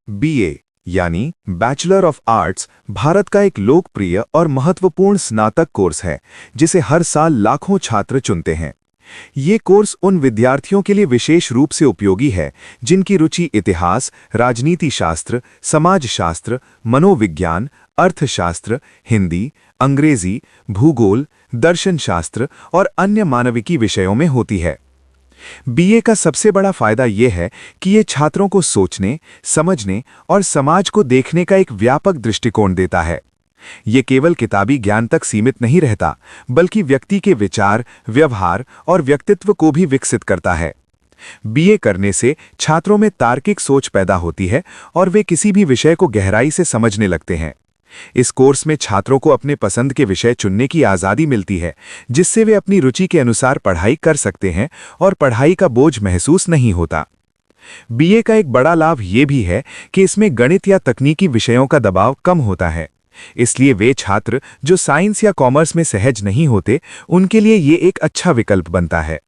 BA यानी bachelor of arts Bharat का एक लोकप्रिय और महत्वपूर्ण स्नातक कोर्स है जिसे हर साल लाखों छात्र चुनते हैं। ये कोर्स उन विद्यार्थियों के लिए विशेष रूप से उपयोगी है जिनकी रुचि इतिहास, राजनीति शास्त्र, समाजशास्त्र, मनोविज्ञान, अर्थशास्त्र, हिंदी, अंग्रेजी, भूगोल, दर्शनशास्त्र और अन्य मानविकी विषयों में होती है। बीए का सबसे बड़ा फायदा यह है कि ये छात्रों को सोचने, समझने और समाज को देखने का एक व्यापक दृष्टिकोण देता है। ये केवल किताबी ज्ञान तक सीमित नहीं रहता, बल्कि व्यक्ति के विचार, व्यवहार और व्यक्तित्व को भी विकसित करता है। बीए करने से छात्रों में तार्किक सोच पैदा होती है और वे किसी भी विषय को गहराई से समझने लगते हैं। इस कोर्स में छात्रों को अपने पसंद के विषय चुनने की आज़ादी मिलती है, जिससे वे अपनी रुचि के अनुसार पढ़ाई कर सकते हैं और पढ़ाई का बोझ महसूस नहीं होता। बीए का एक बड़ा लाभ ये भी है कि इसमें गणित या तकनीकी विषयों का दबाव कम होता है। इसलिए वे छात्र जो साइंस या कॉमर्स में सहज नहीं होते, उनके लिए ये एक अच्छा विकल्प बनता है।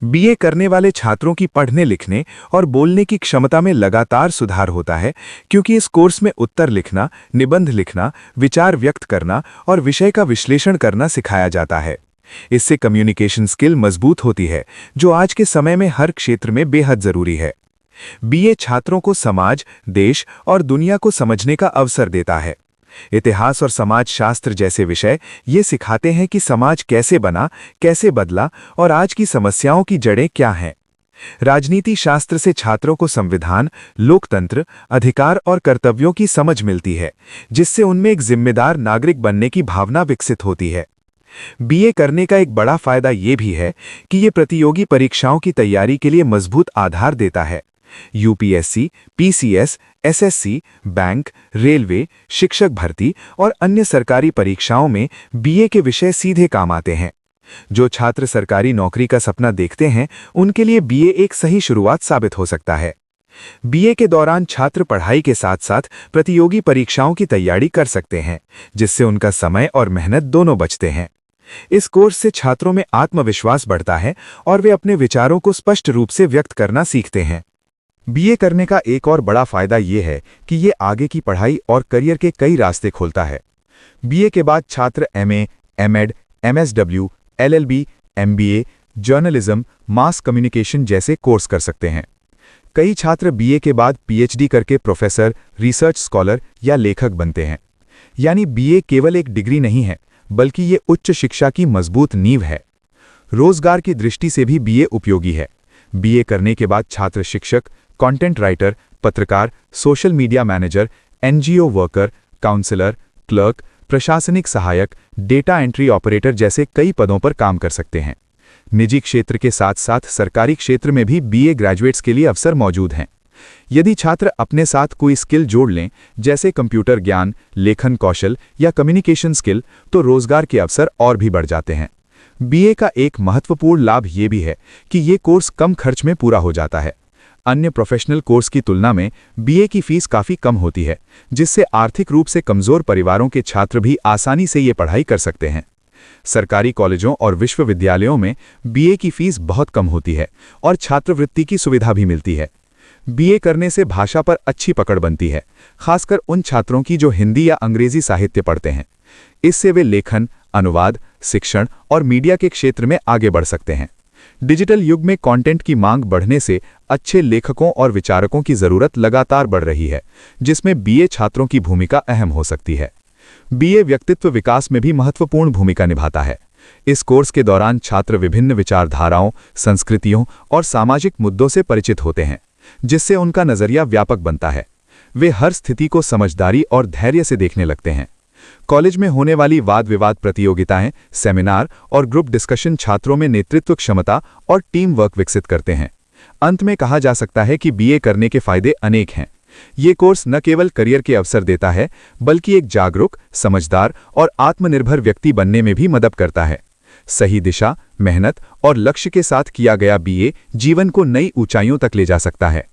बीए करने वाले छात्रों की पढ़ने लिखने और बोलने की क्षमता में लगातार सुधार होता है, क्योंकि इस कोर्स में उत्तर लिखना, निबंध लिखना, विचार व्यक्त करना और विषय का विश्लेषण करना सिखाया जाता है। इससे कम्युनिकेशन स्किल मजबूत होती है, जो आज के समय में हर क्षेत्र में बेहद जरूरी है। बीए छात्रों को समाज, देश और दुनिया को समझने का अवसर देता है। इतिहास और समाजशास्त्र जैसे विषय ये सिखाते हैं कि समाज कैसे बना, कैसे बदला और आज की समस्याओं की जड़ें क्या हैं। राजनीति शास्त्र से छात्रों को संविधान, लोकतंत्र, अधिकार और कर्तव्यों की समझ मिलती है, जिससे उनमें एक जिम्मेदार नागरिक बनने की भावना विकसित होती है। बीए करने का एक बड़ा फायदा ये भी है कि ये प्रतियोगी परीक्षाओं की तैयारी के लिए मजबूत आधार देता है। UPSC, PCS, SSC, bank, railway, शिक्षक भर्ती और अन्य सरकारी परीक्षाओं में बीए के विषय सीधे काम आते हैं। जो छात्र सरकारी नौकरी का सपना देखते हैं, उनके लिए बीए एक सही शुरुआत साबित हो सकता है। बीए के दौरान छात्र पढ़ाई के साथ साथ प्रतियोगी परीक्षाओं की तैयारी कर सकते हैं, जिससे उनका समय और मेहनत दोनों बचते हैं। इस कोर्स से छात्रों में आत्मविश्वास बढ़ता है और वे अपने विचारों को स्पष्ट रूप से व्यक्त करना सीखते हैं। बीए करने का एक और बड़ा फायदा ये है कि ये आगे की पढ़ाई और करियर के कई रास्ते खोलता है। बीए के बाद छात्र MA, MEd, MSW, LLB, MBA, journalism, mass communication जैसे कोर्स कर सकते हैं। कई छात्र बीए के बाद पीएचडी करके प्रोफेसर, रिसर्च स्कॉलर या लेखक बनते हैं। यानी बीए केवल एक डिग्री नहीं है, बल्कि ये उच्च शिक्षा की मजबूत नींव है। रोजगार की दृष्टि से भी बीए उपयोगी है। बीए करने के बाद छात्र शिक्षक, कंटेंट राइटर, पत्रकार, social media manager, NGO worker, counsellor, clerk, प्रशासनिक सहायक, डेटा एंट्री ऑपरेटर जैसे कई पदों पर काम कर सकते हैं। निजी क्षेत्र के साथ साथ सरकारी क्षेत्र में भी बीए ग्रेजुएट्स के लिए अवसर मौजूद हैं। यदि छात्र अपने साथ कोई स्किल जोड़ लें, जैसे कंप्यूटर ज्ञान, लेखन कौशल या कम्युनिकेशन स्किल, तो रोजगार के अवसर और भी बढ़ जाते हैं। बीए का एक महत्वपूर्ण लाभ ये भी है कि ये कोर्स कम खर्च में पूरा हो जाता है। अन्य प्रोफेशनल कोर्स की तुलना में बीए की फीस काफ़ी कम होती है, जिससे आर्थिक रूप से कमज़ोर परिवारों के छात्र भी आसानी से ये पढ़ाई कर सकते हैं। सरकारी कॉलेजों और विश्वविद्यालयों में बीए की फीस बहुत कम होती है और छात्रवृत्ति की सुविधा भी मिलती है। बीए करने से भाषा पर अच्छी पकड़ बनती है, खासकर उन छात्रों की जो हिंदी या अंग्रेजी साहित्य पढ़ते हैं। इससे वे लेखन, अनुवाद, शिक्षण और मीडिया के क्षेत्र में आगे बढ़ सकते हैं। डिजिटल युग में कंटेंट की मांग बढ़ने से अच्छे लेखकों और विचारकों की जरूरत लगातार बढ़ रही है, जिसमें बीए छात्रों की भूमिका अहम हो सकती है। बीए व्यक्तित्व विकास में भी महत्वपूर्ण भूमिका निभाता है। इस कोर्स के दौरान छात्र विभिन्न विचारधाराओं, संस्कृतियों और सामाजिक मुद्दों से परिचित होते हैं, जिससे उनका नजरिया व्यापक बनता है। वे हर स्थिति को समझदारी और धैर्य से देखने लगते हैं। कॉलेज में होने वाली वाद विवाद प्रतियोगिताएं, सेमिनार और ग्रुप डिस्कशन छात्रों में नेतृत्व क्षमता और टीम वर्क विकसित करते हैं। अंत में कहा जा सकता है कि बीए करने के फायदे अनेक हैं। ये कोर्स न केवल करियर के अवसर देता है, बल्कि एक जागरूक, समझदार और आत्मनिर्भर व्यक्ति बनने में भी मदद करता है। सही दिशा, मेहनत और लक्ष्य के साथ किया गया बीए जीवन को नई ऊंचाइयों तक ले जा सकता है।